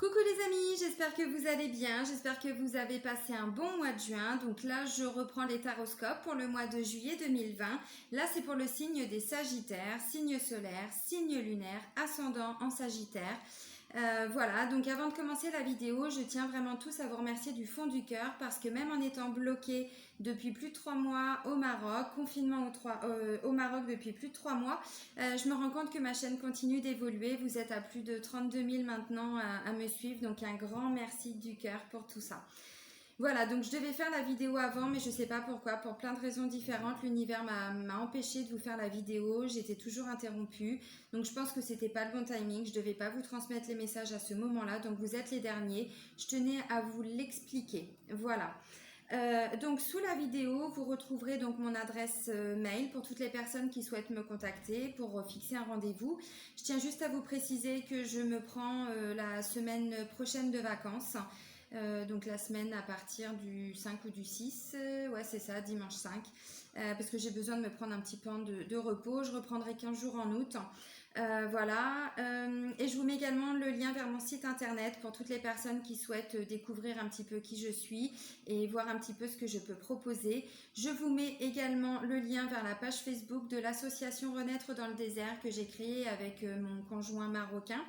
Coucou les amis, j'espère que vous allez bien, j'espère que vous avez passé un bon mois de juin. Donc là, je reprends les taroscopes pour le mois de juillet 2020. Là, c'est pour le signe des Sagittaires, signe solaire, signe lunaire, ascendant en Sagittaire. Voilà, donc avant de commencer la vidéo, je tiens vraiment tous à vous remercier du fond du cœur parce que même en étant bloqué depuis plus de 3 mois au Maroc, confinement au Maroc depuis plus de 3 mois, je me rends compte que ma chaîne continue d'évoluer. Vous êtes à plus de 32 000 maintenant à me suivre, donc un grand merci du cœur pour tout ça. Voilà, donc je devais faire la vidéo avant, mais je ne sais pas pourquoi, pour plein de raisons différentes, l'univers m'a empêché de vous faire la vidéo, j'étais toujours interrompue, donc je pense que c'était pas le bon timing, je devais pas vous transmettre les messages à ce moment-là, donc vous êtes les derniers, je tenais à vous l'expliquer, voilà. Donc sous la vidéo, vous retrouverez donc mon adresse mail pour toutes les personnes qui souhaitent me contacter pour fixer un rendez-vous. Je tiens juste à vous préciser que je me prends la semaine prochaine de vacances. Donc la semaine à partir du 5 ou du 6, ouais c'est ça, dimanche 5, parce que j'ai besoin de me prendre un petit peu de repos. Je reprendrai 15 jours en août. Voilà, et je vous mets également le lien vers mon site internet pour toutes les personnes qui souhaitent découvrir un petit peu qui je suis et voir un petit peu ce que je peux proposer. Je vous mets également le lien vers la page Facebook de l'association Renaître dans le désert que j'ai créée avec mon conjoint marocain.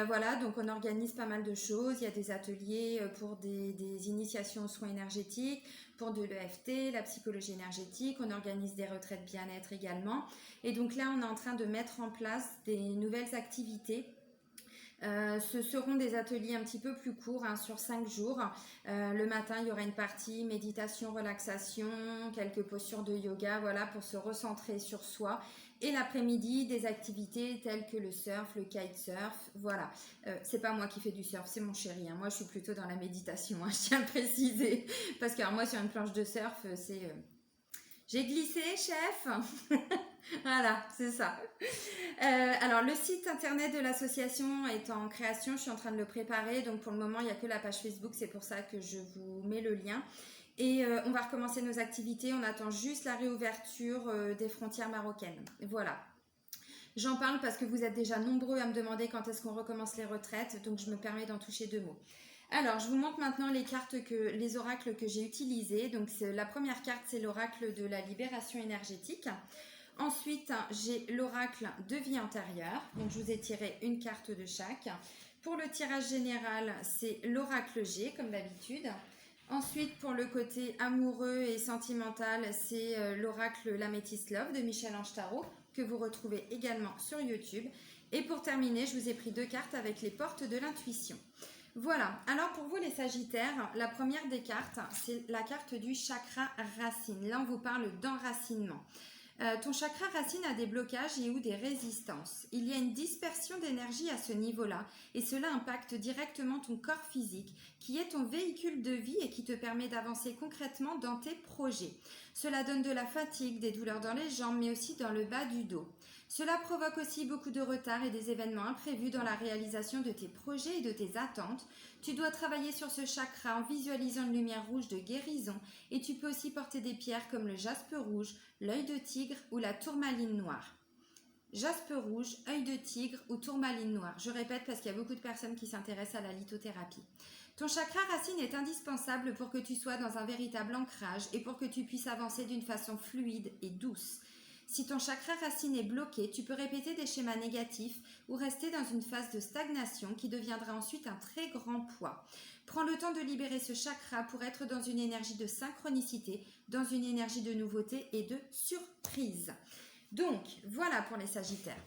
Voilà, donc on organise pas mal de choses. Il y a des ateliers pour des initiations aux soins énergétiques, pour de l'EFT, la psychologie énergétique. On organise des retraites bien-être également. Et donc là, on est en train de mettre en place des nouvelles activités. Ce seront des ateliers un petit peu plus courts, hein, sur 5 jours. Le matin, il y aura une partie méditation, relaxation, quelques postures de yoga, voilà, pour se recentrer sur soi. Et l'après-midi, des activités telles que le surf, le kitesurf, voilà. C'est pas moi qui fais du surf, c'est mon chéri, hein. Moi, je suis plutôt dans la méditation, hein, je tiens à le préciser. Parce que alors, moi, sur une planche de surf, c'est... J'ai glissé, chef. Voilà, c'est ça. Alors, le site internet de l'association est en création, je suis en train de le préparer. Donc, pour le moment, il n'y a que la page Facebook, c'est pour ça que je vous mets le lien. Et on va recommencer nos activités. On attend juste la réouverture des frontières marocaines. Voilà. J'en parle parce que vous êtes déjà nombreux à me demander quand est-ce qu'on recommence les retraites. Donc, je me permets d'en toucher 2 mots. Alors, je vous montre maintenant les oracles que j'ai utilisés. Donc, la première carte, c'est l'oracle de la libération énergétique. Ensuite, j'ai l'oracle de vie antérieure. Donc, je vous ai tiré une carte de chaque. Pour le tirage général, c'est l'oracle G, comme d'habitude. Ensuite, pour le côté amoureux et sentimental, c'est l'oracle l'Améthyste Love de Michel-Ange Tarot, que vous retrouvez également sur YouTube. Et pour terminer, je vous ai pris 2 cartes avec les portes de l'intuition. Voilà, alors pour vous les Sagittaires, la première des cartes, c'est la carte du chakra racine. Là, on vous parle d'enracinement. Ton chakra racine a des blocages et ou des résistances. Il y a une dispersion d'énergie à ce niveau-là et cela impacte directement ton corps physique qui est ton véhicule de vie et qui te permet d'avancer concrètement dans tes projets. Cela donne de la fatigue, des douleurs dans les jambes mais aussi dans le bas du dos. Cela provoque aussi beaucoup de retard et des événements imprévus dans la réalisation de tes projets et de tes attentes. Tu dois travailler sur ce chakra en visualisant une lumière rouge de guérison et tu peux aussi porter des pierres comme le jaspe rouge, l'œil de tigre ou la tourmaline noire. Jaspe rouge, œil de tigre ou tourmaline noire. Je répète parce qu'il y a beaucoup de personnes qui s'intéressent à la lithothérapie. Ton chakra racine est indispensable pour que tu sois dans un véritable ancrage et pour que tu puisses avancer d'une façon fluide et douce. Si ton chakra racine est bloqué, tu peux répéter des schémas négatifs ou rester dans une phase de stagnation qui deviendra ensuite un très grand poids. Prends le temps de libérer ce chakra pour être dans une énergie de synchronicité, dans une énergie de nouveauté et de surprise. Donc, voilà pour les Sagittaires.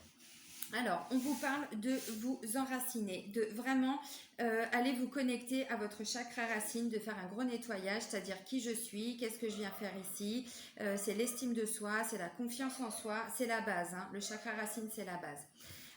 Alors, on vous parle de vous enraciner, de vraiment aller vous connecter à votre chakra racine, de faire un gros nettoyage, c'est-à-dire qui je suis, qu'est-ce que je viens faire ici, c'est l'estime de soi, c'est la confiance en soi, c'est la base, hein. Le chakra racine, c'est la base.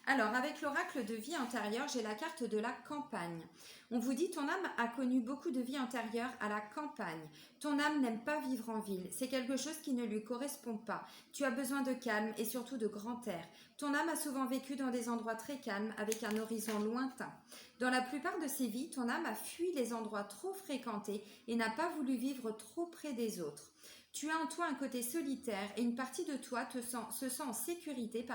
Alors, avec l'oracle de vie antérieure, j'ai la carte de la campagne. On vous dit, ton âme a connu beaucoup de vie antérieure à la campagne. Ton âme n'aime pas vivre en ville. C'est quelque chose qui ne lui correspond pas. Tu as besoin de calme et surtout de grand air. Ton âme a souvent vécu dans des endroits très calmes avec un horizon lointain. Dans la plupart de ses vies, ton âme a fui les endroits trop fréquentés et n'a pas voulu vivre trop près des autres. Tu as en toi un côté solitaire et une partie de toi se sent en sécurité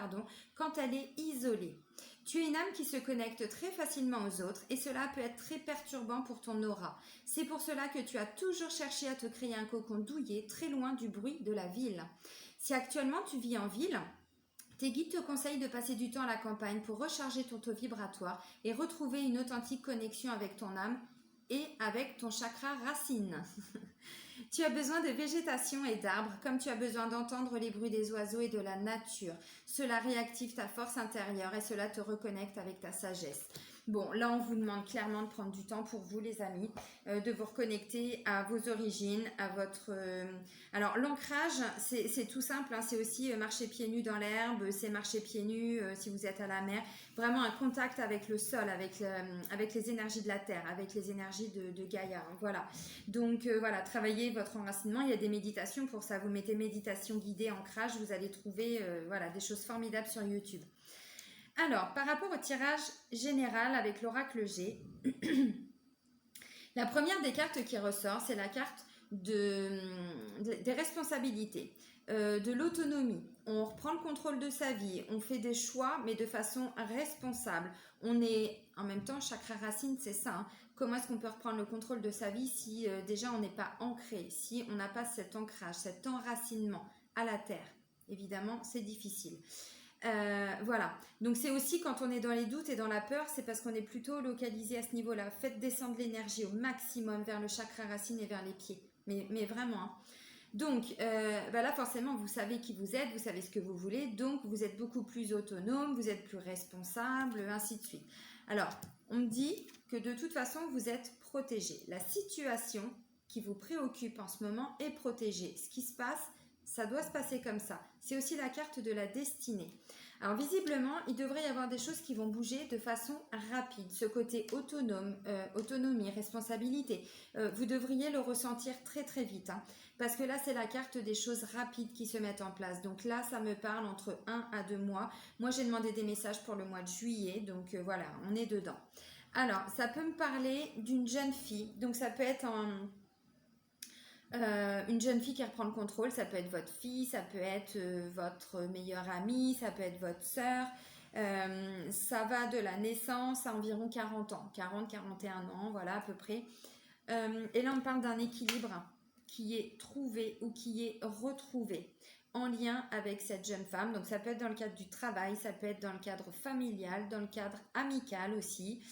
quand elle est isolée. Tu es une âme qui se connecte très facilement aux autres et cela peut être très perturbant pour ton aura. C'est pour cela que tu as toujours cherché à te créer un cocon douillet très loin du bruit de la ville. Si actuellement tu vis en ville, tes guides te conseillent de passer du temps à la campagne pour recharger ton taux vibratoire et retrouver une authentique connexion avec ton âme et avec ton chakra racine. Tu as besoin de végétation et d'arbres, comme tu as besoin d'entendre les bruits des oiseaux et de la nature. Cela réactive ta force intérieure et cela te reconnecte avec ta sagesse. Bon, là, on vous demande clairement de prendre du temps pour vous, les amis, de vous reconnecter à vos origines, à votre... Alors, l'ancrage, c'est tout simple, hein, c'est aussi marcher pieds nus dans l'herbe, c'est marcher pieds nus si vous êtes à la mer. Vraiment un contact avec le sol, avec les énergies de la terre, avec les énergies de Gaïa. Hein, voilà. Donc, voilà, travaillez votre enracinement. Il y a des méditations pour ça. Vous mettez méditation guidée, ancrage, vous allez trouver voilà, des choses formidables sur YouTube. Alors, par rapport au tirage général avec l'oracle G, la première des cartes qui ressort, c'est la carte des responsabilités, de l'autonomie. On reprend le contrôle de sa vie, on fait des choix, mais de façon responsable. On est, en même temps, chakra racine, c'est ça. Hein. Comment est-ce qu'on peut reprendre le contrôle de sa vie si déjà on n'est pas ancré, si on n'a pas cet ancrage, cet enracinement à la terre? Évidemment, c'est difficile. Voilà, donc c'est aussi quand on est dans les doutes et dans la peur, c'est parce qu'on est plutôt localisé à ce niveau-là. Faites descendre l'énergie au maximum vers le chakra racine et vers les pieds, mais vraiment. Hein. Donc là forcément vous savez qui vous êtes, vous savez ce que vous voulez, donc vous êtes beaucoup plus autonome, vous êtes plus responsable, ainsi de suite. Alors on me dit que de toute façon vous êtes protégé. La situation qui vous préoccupe en ce moment est protégée. Ce qui se passe, ça doit se passer comme ça. C'est aussi la carte de la destinée. Alors visiblement, il devrait y avoir des choses qui vont bouger de façon rapide. Ce côté autonome, autonomie, responsabilité, vous devriez le ressentir très très vite. Hein, parce que là, c'est la carte des choses rapides qui se mettent en place. Donc là, ça me parle entre 1 à 2 mois. Moi, j'ai demandé des messages pour le mois de juillet. Donc voilà, on est dedans. Alors, ça peut me parler d'une jeune fille. Donc ça peut être une jeune fille qui reprend le contrôle, ça peut être votre fille, ça peut être votre meilleure amie, ça peut être votre sœur. Ça va de la naissance à environ 40 ans, 40-41 ans, voilà à peu près. Et là on parle d'un équilibre qui est trouvé ou qui est retrouvé en lien avec cette jeune femme. Donc ça peut être dans le cadre du travail, ça peut être dans le cadre familial, dans le cadre amical aussi.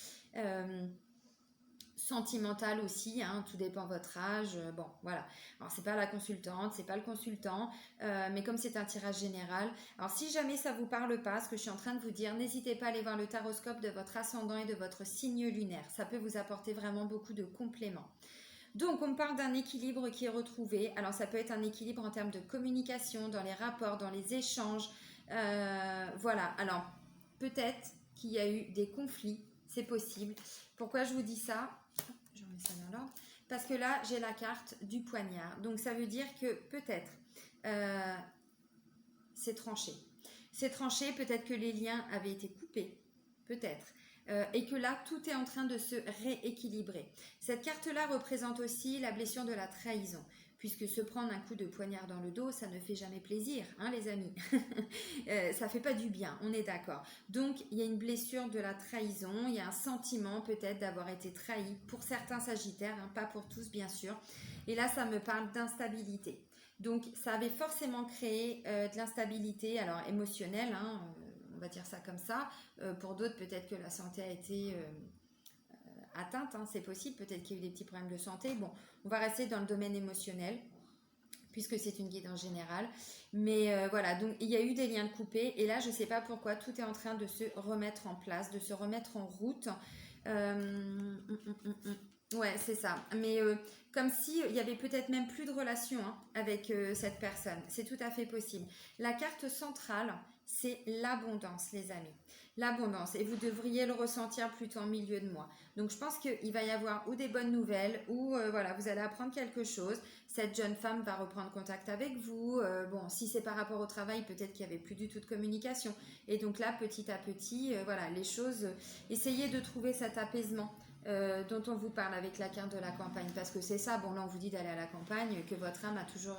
Sentimentale aussi, hein, tout dépend de votre âge, bon voilà, alors c'est pas la consultante, c'est pas le consultant, mais comme c'est un tirage général, alors si jamais ça vous parle pas, ce que je suis en train de vous dire, n'hésitez pas à aller voir le taroscope de votre ascendant et de votre signe lunaire, ça peut vous apporter vraiment beaucoup de compléments. Donc on parle d'un équilibre qui est retrouvé, alors ça peut être un équilibre en termes de communication, dans les rapports, dans les échanges, voilà, alors peut-être qu'il y a eu des conflits, c'est possible. Pourquoi je vous dis ça? Je remets ça dans l'ordre. Parce que là, j'ai la carte du poignard. Donc, ça veut dire que peut-être c'est tranché. C'est tranché, peut-être que les liens avaient été coupés. Peut-être. Et que là, tout est en train de se rééquilibrer. Cette carte-là représente aussi la blessure de la trahison. Puisque se prendre un coup de poignard dans le dos, ça ne fait jamais plaisir, hein, les amis. Ça fait pas du bien, on est d'accord. Donc, il y a une blessure de la trahison, il y a un sentiment peut-être d'avoir été trahi pour certains sagittaires, hein, pas pour tous bien sûr. Et là, ça me parle d'instabilité. Donc, ça avait forcément créé de l'instabilité, alors émotionnelle, hein, on va dire ça comme ça. Pour d'autres, peut-être que la santé a été... atteinte, hein, c'est possible, peut-être qu'il y a eu des petits problèmes de santé. Bon, on va rester dans le domaine émotionnel, puisque c'est une guide en général. Mais voilà, donc il y a eu des liens de coupés, et là, je ne sais pas pourquoi, tout est en train de se remettre en place, de se remettre en route. Ouais, c'est ça. Mais comme si il y avait peut-être même plus de relation hein, avec cette personne. C'est tout à fait possible. La carte centrale, c'est l'abondance, les amis. L'abondance. Et vous devriez le ressentir plutôt en milieu de mois. Donc, je pense qu'il va y avoir ou des bonnes nouvelles ou voilà, vous allez apprendre quelque chose. Cette jeune femme va reprendre contact avec vous. Bon, si c'est par rapport au travail, peut-être qu'il n'y avait plus du tout de communication. Et donc là, petit à petit, voilà, les choses... essayez de trouver cet apaisement. Dont on vous parle avec la carte de la campagne, parce que c'est ça, bon là on vous dit d'aller à la campagne, que votre âme a toujours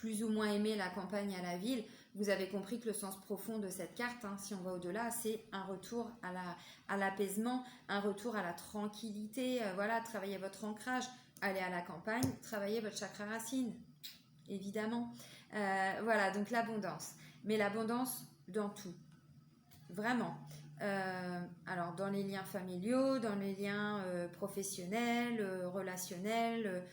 plus ou moins aimé la campagne à la ville, vous avez compris que le sens profond de cette carte, hein, si on va au-delà, c'est un retour à l'apaisement, un retour à la tranquillité, voilà, travailler votre ancrage, aller à la campagne, travailler votre chakra racine, évidemment. Voilà, donc l'abondance. Mais l'abondance dans tout, vraiment. Alors, dans les liens familiaux, dans les liens professionnels, relationnels,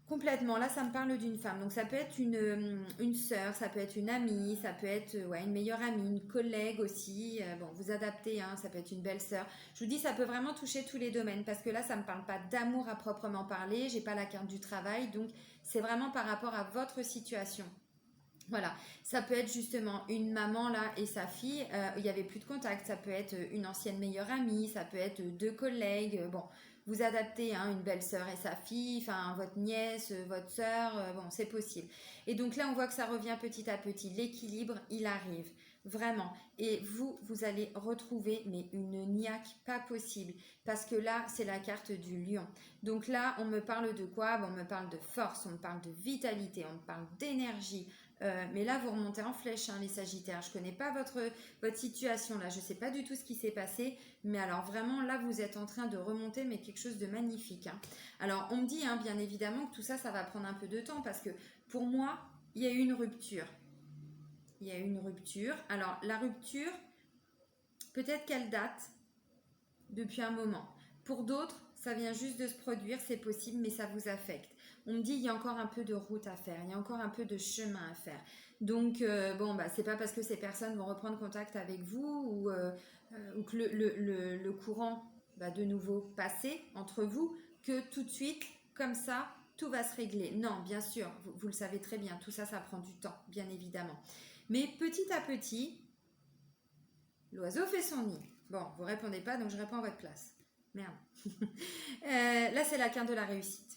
complètement. Là, ça me parle d'une femme. Donc, ça peut être une sœur, ça peut être une amie, ça peut être ouais, une meilleure amie, une collègue aussi. Bon, vous adaptez, hein, ça peut être une belle-sœur. Je vous dis, ça peut vraiment toucher tous les domaines parce que là, ça ne me parle pas d'amour à proprement parler. J'ai pas la carte du travail. Donc, c'est vraiment par rapport à votre situation. Voilà, ça peut être justement une maman là et sa fille, il n'y avait plus de contact, ça peut être une ancienne meilleure amie, ça peut être deux collègues, bon, vous adaptez, hein, une belle-sœur et sa fille, enfin votre nièce, votre sœur, bon, c'est possible. Et donc là, on voit que ça revient petit à petit, l'équilibre, il arrive, vraiment. Et vous allez retrouver, mais une niaque pas possible, parce que là, c'est la carte du lion. Donc là, on me parle de quoi? Bon, on me parle de force, on me parle de vitalité, on me parle d'énergie. Mais là, vous remontez en flèche, hein, les Sagittaires. Je ne connais pas votre situation là. Je ne sais pas du tout ce qui s'est passé. Mais alors vraiment, là, vous êtes en train de remonter, mais quelque chose de magnifique, hein. Alors, on me dit, hein, bien évidemment, que tout ça, ça va prendre un peu de temps. Parce que pour moi, il y a eu une rupture. Il y a eu une rupture. Alors, la rupture, peut-être qu'elle date depuis un moment. Pour d'autres, ça vient juste de se produire, c'est possible, mais ça vous affecte. On me dit il y a encore un peu de route à faire, il y a encore un peu de chemin à faire. Donc bon, bah c'est pas parce que ces personnes vont reprendre contact avec vous ou que le courant va de nouveau passer entre vous que tout de suite, comme ça, tout va se régler. Non, bien sûr, vous le savez très bien, tout ça, ça prend du temps, bien évidemment. Mais petit à petit, l'oiseau fait son nid. Bon, vous répondez pas, donc je réponds à votre place. Merde. Là, c'est la carte de la réussite.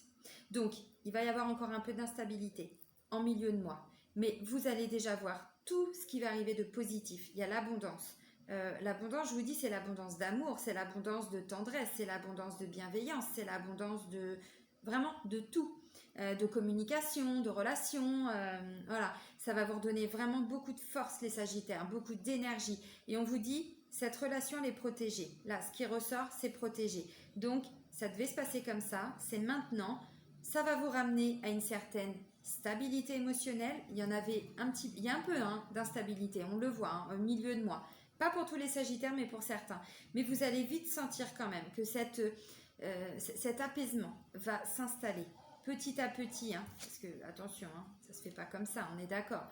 Donc, il va y avoir encore un peu d'instabilité en milieu de mois. Mais vous allez déjà voir tout ce qui va arriver de positif. Il y a l'abondance. L'abondance, je vous dis, c'est l'abondance d'amour, c'est l'abondance de tendresse, c'est l'abondance de bienveillance, c'est l'abondance de vraiment de tout. De communication, de relations, voilà, ça va vous redonner vraiment beaucoup de force les Sagittaires, beaucoup d'énergie. Et on vous dit, cette relation elle est protégée. Là, ce qui ressort, c'est protégé. Donc, ça devait se passer comme ça, c'est maintenant. Ça va vous ramener à une certaine stabilité émotionnelle. Il y en avait il y a un peu hein, d'instabilité, on le voit, hein, au milieu de mois. Pas pour tous les Sagittaires, mais pour certains. Mais vous allez vite sentir quand même que cet apaisement va s'installer petit à petit, hein, parce que attention, hein, ça se fait pas comme ça, on est d'accord.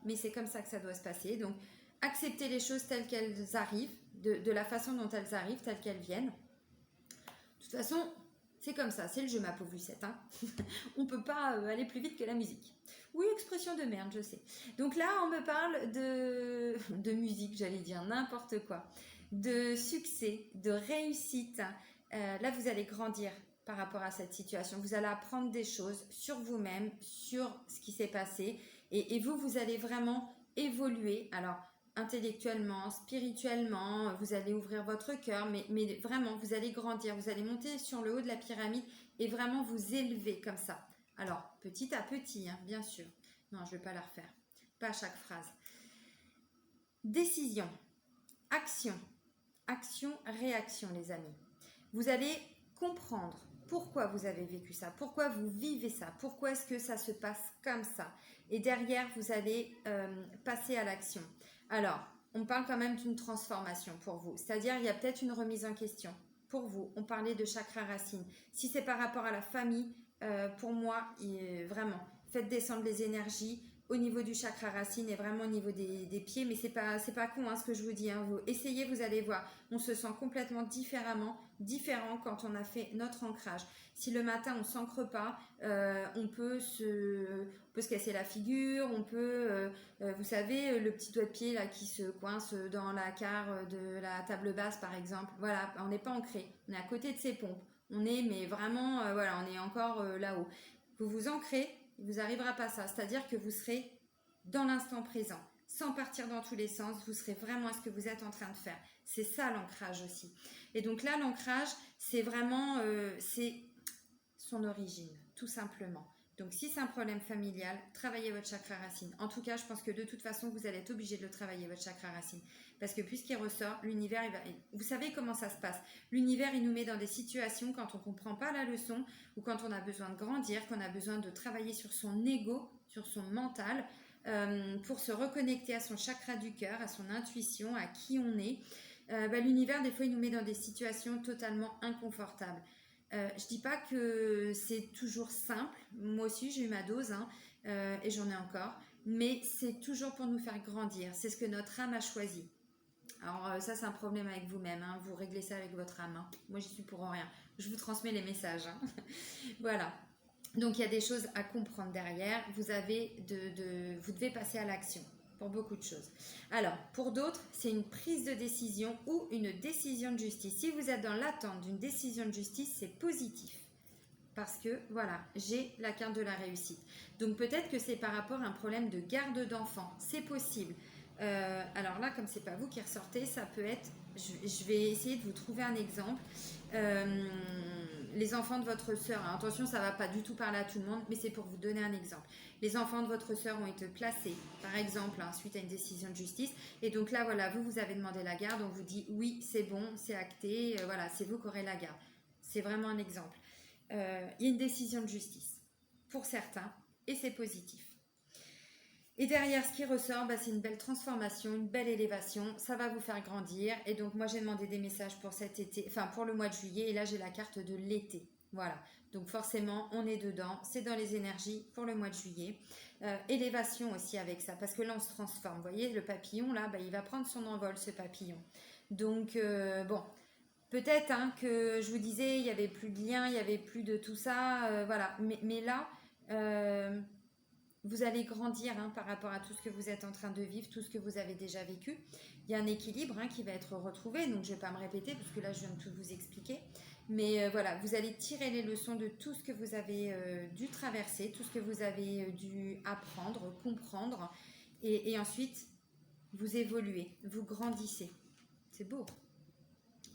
Mais c'est comme ça que ça doit se passer. Donc, accepter les choses telles qu'elles arrivent, de la façon dont elles arrivent, telles qu'elles viennent. De toute façon, c'est comme ça, c'est le jeu, ma pauvre Lucette. Hein. On peut pas aller plus vite que la musique. Oui, expression de merde, je sais. Donc là, on me parle de musique, j'allais dire n'importe quoi, de succès, de réussite. Là, vous allez grandir par rapport à cette situation. Vous allez apprendre des choses sur vous-même, sur ce qui s'est passé. Et vous allez vraiment évoluer. Alors, intellectuellement, spirituellement, vous allez ouvrir votre cœur, mais vraiment, vous allez grandir, vous allez monter sur le haut de la pyramide et vraiment vous élever comme ça. Alors, petit à petit, hein, bien sûr. Non, je ne vais pas la refaire. Pas à chaque phrase. Décision, action, action, réaction, les amis. Vous allez comprendre pourquoi vous avez vécu ça, pourquoi vous vivez ça, pourquoi est-ce que ça se passe comme ça. Et derrière, vous allez passer à l'action. Alors, on parle quand même d'une transformation pour vous. C'est-à-dire, il y a peut-être une remise en question pour vous. On parlait de chakra racine. Si c'est par rapport à la famille, pour moi, vraiment, faites descendre les énergies au niveau du chakra racine et vraiment au niveau des pieds. Mais c'est pas con hein, ce que je vous dis. Hein. Vous essayez, vous allez voir. On se sent complètement différent quand on a fait notre ancrage. Si le matin on s'ancre pas, on peut se casser la figure, on peut, vous savez, le petit doigt de pied là qui se coince dans la carre de la table basse par exemple. Voilà, on n'est pas ancré, on est à côté de ses pompes. On est, mais vraiment, voilà, on est encore là-haut. Vous vous ancrez, il vous arrivera pas ça. C'est-à-dire que vous serez dans l'instant présent, sans partir dans tous les sens. Vous serez vraiment à ce que vous êtes en train de faire. C'est ça l'ancrage aussi. Et donc là, l'ancrage, c'est vraiment, c'est son origine, tout simplement. Donc, si c'est un problème familial, travaillez votre chakra racine. En tout cas, je pense que de toute façon, vous allez être obligé de le travailler, votre chakra racine. Parce que puisqu'il ressort, l'univers, vous savez comment ça se passe. L'univers, il nous met dans des situations quand on ne comprend pas la leçon ou quand on a besoin de grandir, qu'on a besoin de travailler sur son ego, sur son mental, pour se reconnecter à son chakra du cœur, à son intuition, à qui on est. L'univers, des fois, il nous met dans des situations totalement inconfortables. Je dis pas que c'est toujours simple. Moi aussi, j'ai eu ma dose et j'en ai encore. Mais c'est toujours pour nous faire grandir. C'est ce que notre âme a choisi. Alors ça, c'est un problème avec vous-même. Vous réglez ça avec votre âme. Moi, j'y suis pour rien. Je vous transmets les messages. Voilà. Donc, il y a des choses à comprendre derrière. Vous devez passer à l'action pour beaucoup de choses. Alors, pour d'autres, c'est une prise de décision ou une décision de justice. Si vous êtes dans l'attente d'une décision de justice, c'est positif. Parce que, voilà, j'ai la carte de la réussite. Donc, peut-être que c'est par rapport à un problème de garde d'enfant. C'est possible. Alors là, comme c'est pas vous qui ressortez, ça peut être... Je vais essayer de vous trouver un exemple. Les enfants de votre sœur, attention, ça va pas du tout parler à tout le monde, mais c'est pour vous donner un exemple. Les enfants de votre sœur ont été placés, par exemple, suite à une décision de justice. Et donc là, voilà, vous avez demandé la garde, on vous dit oui, c'est bon, c'est acté, voilà, c'est vous qui aurez la garde. C'est vraiment un exemple. Il y a une décision de justice pour certains et c'est positif. Et derrière, ce qui ressort, c'est une belle transformation, une belle élévation. Ça va vous faire grandir. Et donc, moi, j'ai demandé des messages pour cet été, enfin, pour le mois de juillet. Et là, j'ai la carte de l'été. Voilà. Donc, forcément, on est dedans. C'est dans les énergies pour le mois de juillet. Élévation aussi avec ça. Parce que là, on se transforme. Vous voyez, le papillon, là, il va prendre son envol, ce papillon. Donc, bon. Peut-être que je vous disais, il n'y avait plus de lien, il n'y avait plus de tout ça. Voilà. Mais là... vous allez grandir par rapport à tout ce que vous êtes en train de vivre, tout ce que vous avez déjà vécu. Il y a un équilibre qui va être retrouvé, donc je ne vais pas me répéter parce que là je viens de tout vous expliquer. Mais voilà, vous allez tirer les leçons de tout ce que vous avez dû traverser, tout ce que vous avez dû apprendre, comprendre. Et ensuite, vous évoluez, vous grandissez. C'est beau.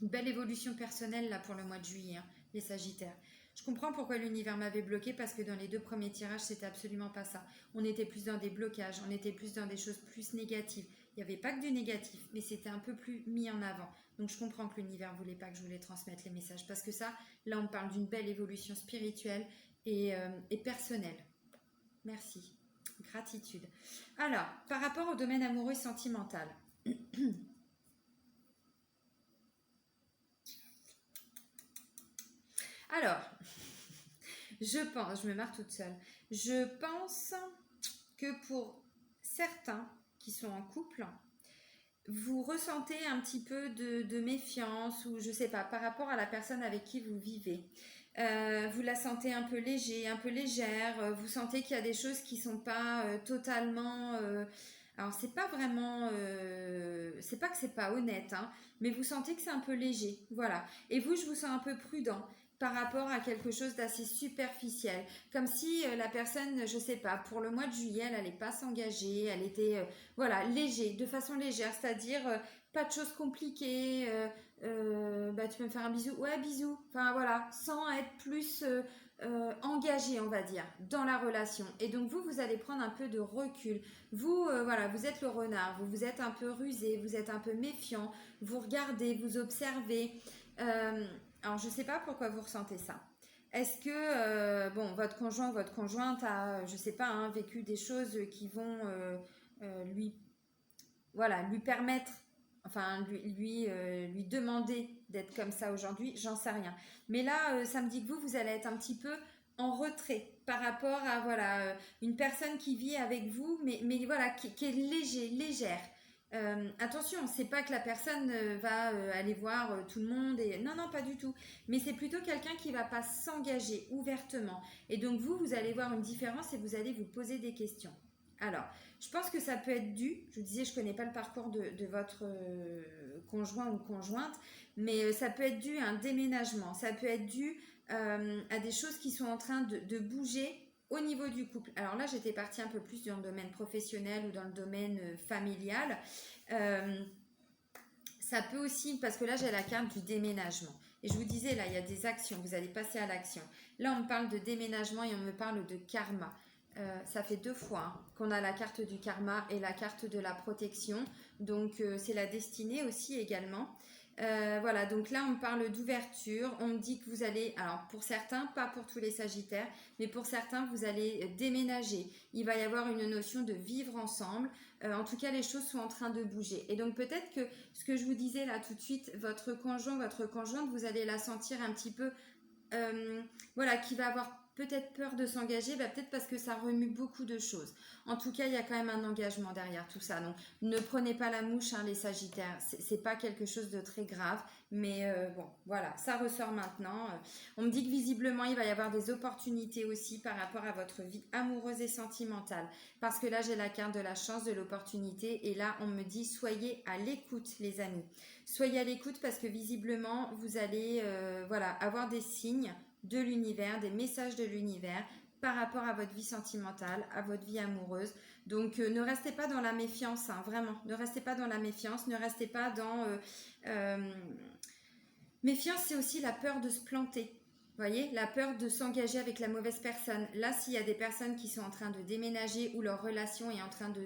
Une belle évolution personnelle là pour le mois de juillet, les Sagittaires. Je comprends pourquoi l'univers m'avait bloqué parce que dans les 2 premiers tirages, c'était absolument pas ça. On était plus dans des blocages, on était plus dans des choses plus négatives. Il n'y avait pas que du négatif, mais c'était un peu plus mis en avant. Donc je comprends que l'univers voulait pas que je vous les transmette les messages parce que ça, là on parle d'une belle évolution spirituelle et personnelle. Merci. Gratitude. Alors, par rapport au domaine amoureux et sentimental. Alors, je me marre toute seule, je pense que pour certains qui sont en couple, vous ressentez un petit peu de méfiance ou je sais pas, par rapport à la personne avec qui vous vivez. Vous la sentez un peu léger, un peu légère, vous sentez qu'il y a des choses qui sont pas totalement... alors c'est pas vraiment... c'est pas que c'est pas honnête, mais vous sentez que c'est un peu léger, voilà. Et vous, je vous sens un peu prudent par rapport à quelque chose d'assez superficiel. Comme si la personne, je sais pas, pour le mois de juillet, elle n'allait pas s'engager, elle était, voilà, léger, de façon légère, c'est-à-dire pas de choses compliquées, tu peux me faire un bisou, ouais, bisou, enfin voilà, sans être plus engagé, on va dire, dans la relation. Et donc vous allez prendre un peu de recul. Vous, voilà, vous êtes le renard, vous êtes un peu rusé, vous êtes un peu méfiant, vous regardez, vous observez. Alors, je ne sais pas pourquoi vous ressentez ça. Est-ce que, votre conjoint ou votre conjointe a, je ne sais pas, vécu des choses qui vont lui permettre, enfin, lui demander d'être comme ça aujourd'hui? J'en sais rien. Mais là, ça me dit que vous allez être un petit peu en retrait par rapport à, voilà, une personne qui vit avec vous, mais voilà, qui est légère. Attention, c'est pas que la personne va aller voir tout le monde et non, pas du tout, mais c'est plutôt quelqu'un qui va pas s'engager ouvertement et donc vous allez voir une différence et vous allez vous poser des questions. Alors, je pense que ça peut être dû, je vous disais, je connais pas le parcours de votre conjoint ou conjointe, mais ça peut être dû à un déménagement, ça peut être dû à des choses qui sont en train de bouger au niveau du couple. Alors là, j'étais partie un peu plus dans le domaine professionnel ou dans le domaine familial. Ça peut aussi, parce que là, j'ai la carte du déménagement. Et je vous disais, là, il y a des actions, vous allez passer à l'action. Là, on me parle de déménagement et on me parle de karma. Ça fait 2 fois hein, qu'on a la carte du karma et la carte de la protection. Donc, c'est la destinée aussi également. Voilà, donc là, on me parle d'ouverture. On me dit que vous allez, alors pour certains, pas pour tous les Sagittaires, mais pour certains, vous allez déménager. Il va y avoir une notion de vivre ensemble. En tout cas, les choses sont en train de bouger. Et donc, peut-être que ce que je vous disais là tout de suite, votre conjoint, votre conjointe, vous allez la sentir un petit peu voilà, qui va avoir peut-être peur de s'engager, peut-être parce que ça remue beaucoup de choses. En tout cas, il y a quand même un engagement derrière tout ça. Donc, ne prenez pas la mouche, hein, les Sagittaires. C'est pas quelque chose de très grave, mais bon, voilà, ça ressort maintenant. On me dit que visiblement, il va y avoir des opportunités aussi par rapport à votre vie amoureuse et sentimentale. Parce que là, j'ai la carte de la chance, de l'opportunité, et là, on me dit soyez à l'écoute, les amis. Soyez à l'écoute parce que visiblement, vous allez voilà, avoir des signes de l'univers, des messages de l'univers par rapport à votre vie sentimentale, à votre vie amoureuse. Donc, ne restez pas dans la méfiance, hein, vraiment. Ne restez pas dans la méfiance, ne restez pas dans... Méfiance, c'est aussi la peur de se planter. Vous voyez, la peur de s'engager avec la mauvaise personne. Là, s'il y a des personnes qui sont en train de déménager ou leur relation est en train de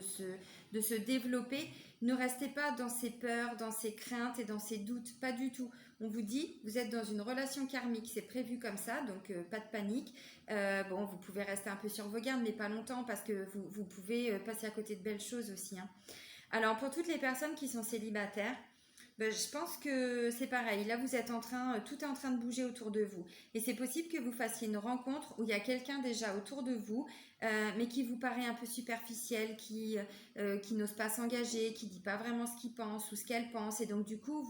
se développer, ne restez pas dans ces peurs, dans ces craintes et dans ces doutes. Pas du tout. On vous dit, vous êtes dans une relation karmique, c'est prévu comme ça, donc pas de panique. Bon, vous pouvez rester un peu sur vos gardes, mais pas longtemps parce que vous pouvez passer à côté de belles choses aussi. Hein. Alors, pour toutes les personnes qui sont célibataires, je pense que c'est pareil. Là, vous êtes tout est en train de bouger autour de vous. Et c'est possible que vous fassiez une rencontre où il y a quelqu'un déjà autour de vous, mais qui vous paraît un peu superficiel, qui n'ose pas s'engager, qui dit pas vraiment ce qu'il pense ou ce qu'elle pense. Et donc, du coup,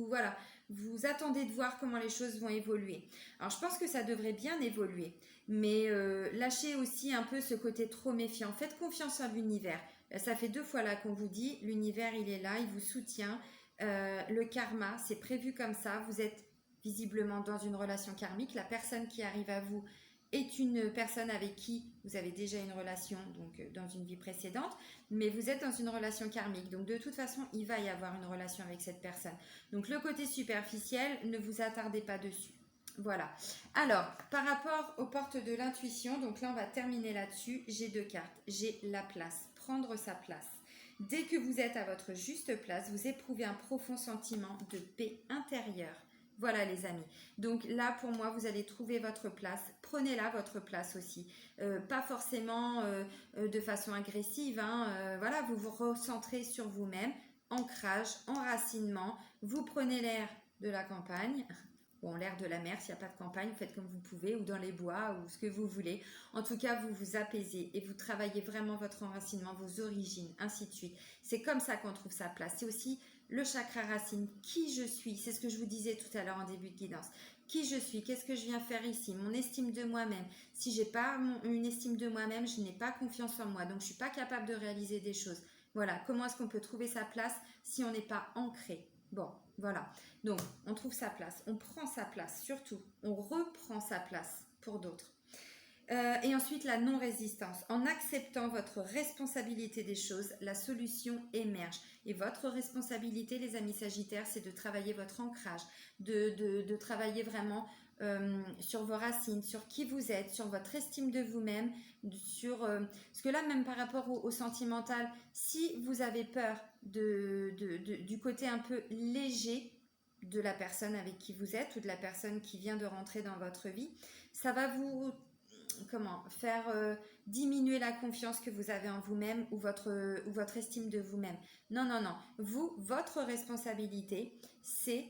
voilà, vous attendez de voir comment les choses vont évoluer. Alors, je pense que ça devrait bien évoluer. Mais lâchez aussi un peu ce côté trop méfiant. Faites confiance en l'univers. Ça fait 2 fois là qu'on vous dit, l'univers, il est là, il vous soutient. Le karma, c'est prévu comme ça. Vous êtes visiblement dans une relation karmique. La personne qui arrive à vous est une personne avec qui vous avez déjà une relation, donc dans une vie précédente, mais vous êtes dans une relation karmique. Donc de toute façon, il va y avoir une relation avec cette personne. Donc le côté superficiel, ne vous attardez pas dessus. Voilà. Alors, par rapport aux portes de l'intuition, donc là on va terminer là-dessus. J'ai 2 cartes. J'ai la place, prendre sa place. Dès que vous êtes à votre juste place, vous éprouvez un profond sentiment de paix intérieure. Voilà les amis. Donc là pour moi vous allez trouver votre place. Prenez-la votre place aussi. Pas forcément de façon agressive. Hein. Voilà, vous vous recentrez sur vous-même. Ancrage, enracinement. Vous prenez l'air de la campagne. Bon, l'air de la mer, s'il n'y a pas de campagne, vous faites comme vous pouvez, ou dans les bois, ou ce que vous voulez. En tout cas, vous vous apaisez et vous travaillez vraiment votre enracinement, vos origines, ainsi de suite. C'est comme ça qu'on trouve sa place. C'est aussi le chakra racine. Qui je suis? C'est ce que je vous disais tout à l'heure en début de guidance. Qui je suis? Qu'est-ce que je viens faire ici? Mon estime de moi-même. Si je n'ai pas une estime de moi-même, je n'ai pas confiance en moi. Donc, je ne suis pas capable de réaliser des choses. Voilà, comment est-ce qu'on peut trouver sa place si on n'est pas ancré? Bon, voilà. Donc, on trouve sa place, on prend sa place, surtout, on reprend sa place pour d'autres. Et ensuite, la non-résistance. En acceptant votre responsabilité des choses, la solution émerge. Et votre responsabilité, les amis sagittaires, c'est de travailler votre ancrage, de travailler vraiment sur vos racines, sur qui vous êtes, sur votre estime de vous-même, parce que là, même par rapport au sentimental, si vous avez peur du côté un peu léger de la personne avec qui vous êtes ou de la personne qui vient de rentrer dans votre vie, ça va vous faire diminuer la confiance que vous avez en vous-même ou votre estime de vous-même. Non, non, non. Votre responsabilité, c'est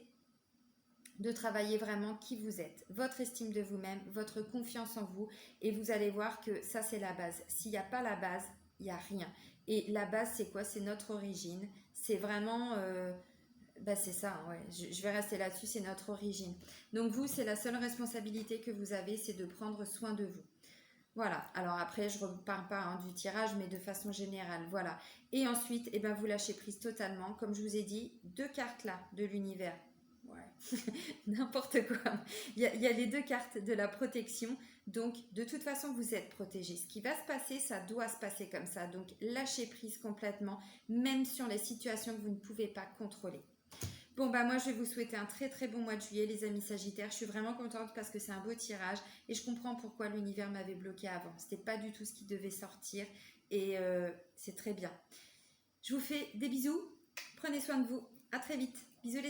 de travailler vraiment qui vous êtes, votre estime de vous-même, votre confiance en vous, et vous allez voir que ça, c'est la base. S'il n'y a pas la base, il n'y a rien. Et la base, c'est quoi? C'est notre origine. C'est vraiment... c'est ça, ouais. Je vais rester là-dessus, c'est notre origine. Donc vous, c'est la seule responsabilité que vous avez, c'est de prendre soin de vous. Voilà, alors après je ne reparle pas du tirage, mais de façon générale, voilà. Et ensuite, vous lâchez prise totalement, comme je vous ai dit, 2 cartes là, de l'univers. Ouais, n'importe quoi. Il y a les 2 cartes de la protection, donc de toute façon vous êtes protégé. Ce qui va se passer, ça doit se passer comme ça, donc lâchez prise complètement, même sur les situations que vous ne pouvez pas contrôler. Bon, bah moi, je vais vous souhaiter un très très bon mois de juillet, les amis Sagittaires. Je suis vraiment contente parce que c'est un beau tirage et je comprends pourquoi l'univers m'avait bloqué avant. C'était pas du tout ce qui devait sortir et c'est très bien. Je vous fais des bisous. Prenez soin de vous. À très vite. Bisous les amis.